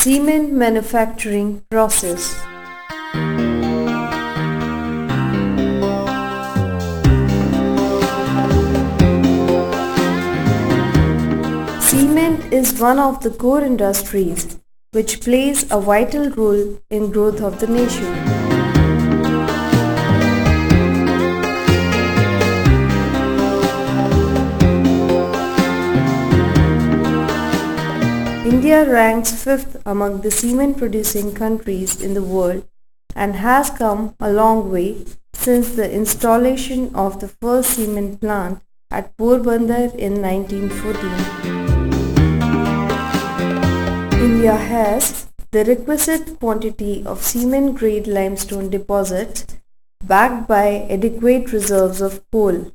Cement manufacturing process. Cement is one of the core industries which plays a vital role in growth of the nation. India ranks 5th among the cement producing countries in the world and has come a long way since the installation of the first cement plant at Porbandar in 1914. India has the requisite quantity of cement-grade limestone deposits backed by adequate reserves of coal.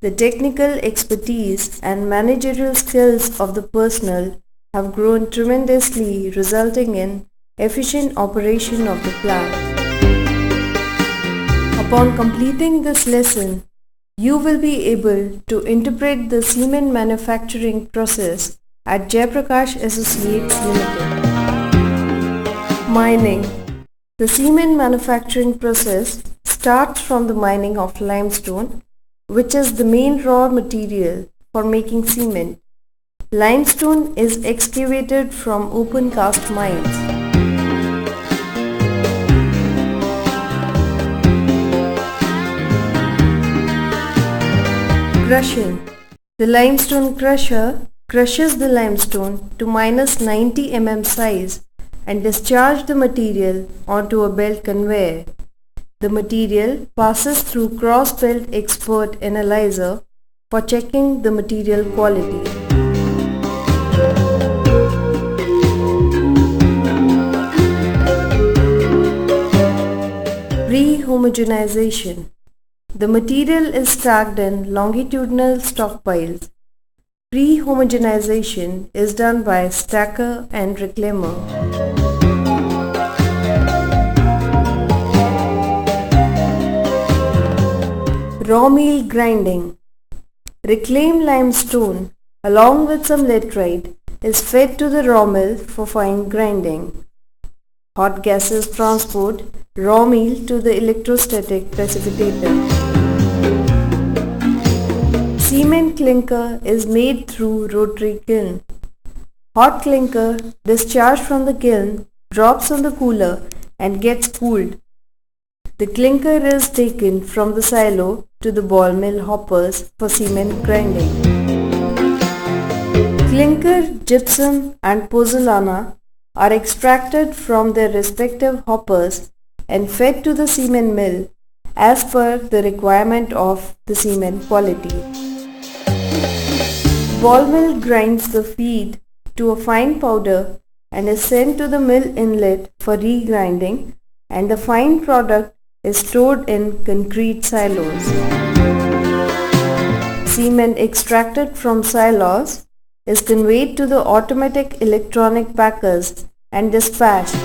The technical expertise and managerial skills of the personnel have grown tremendously, resulting in efficient operation of the plant. Upon completing this lesson, you will be able to interpret the cement manufacturing process at Jayaprakash Associates Limited. Mining. The cement manufacturing process starts from the mining of limestone, which is the main raw material for making cement. Limestone is excavated from open cast mines. Crushing. The limestone crusher crushes the limestone to -90 mm size and discharges the material onto a belt conveyor. The material passes through cross-belt expert analyzer for checking the material quality. Pre-homogenization. The material is stacked in longitudinal stockpiles. Pre-homogenization is done by stacker and reclaimer. Raw meal grinding. Reclaimed limestone along with some laterite is fed to the raw mill for fine grinding. Hot gases transport raw meal to the electrostatic precipitator. Cement clinker is made through rotary kiln. Hot clinker discharged from the kiln drops on the cooler and gets cooled. The clinker is taken from the silo to the ball mill hoppers for cement grinding. Clinker, gypsum and pozzolana are extracted from their respective hoppers and fed to the cement mill as per the requirement of the cement quality. Ball mill grinds the feed to a fine powder and is sent to the mill inlet for regrinding, and the fine product is stored in concrete silos. Cement extracted from silos is conveyed to the automatic electronic packers and dispatched.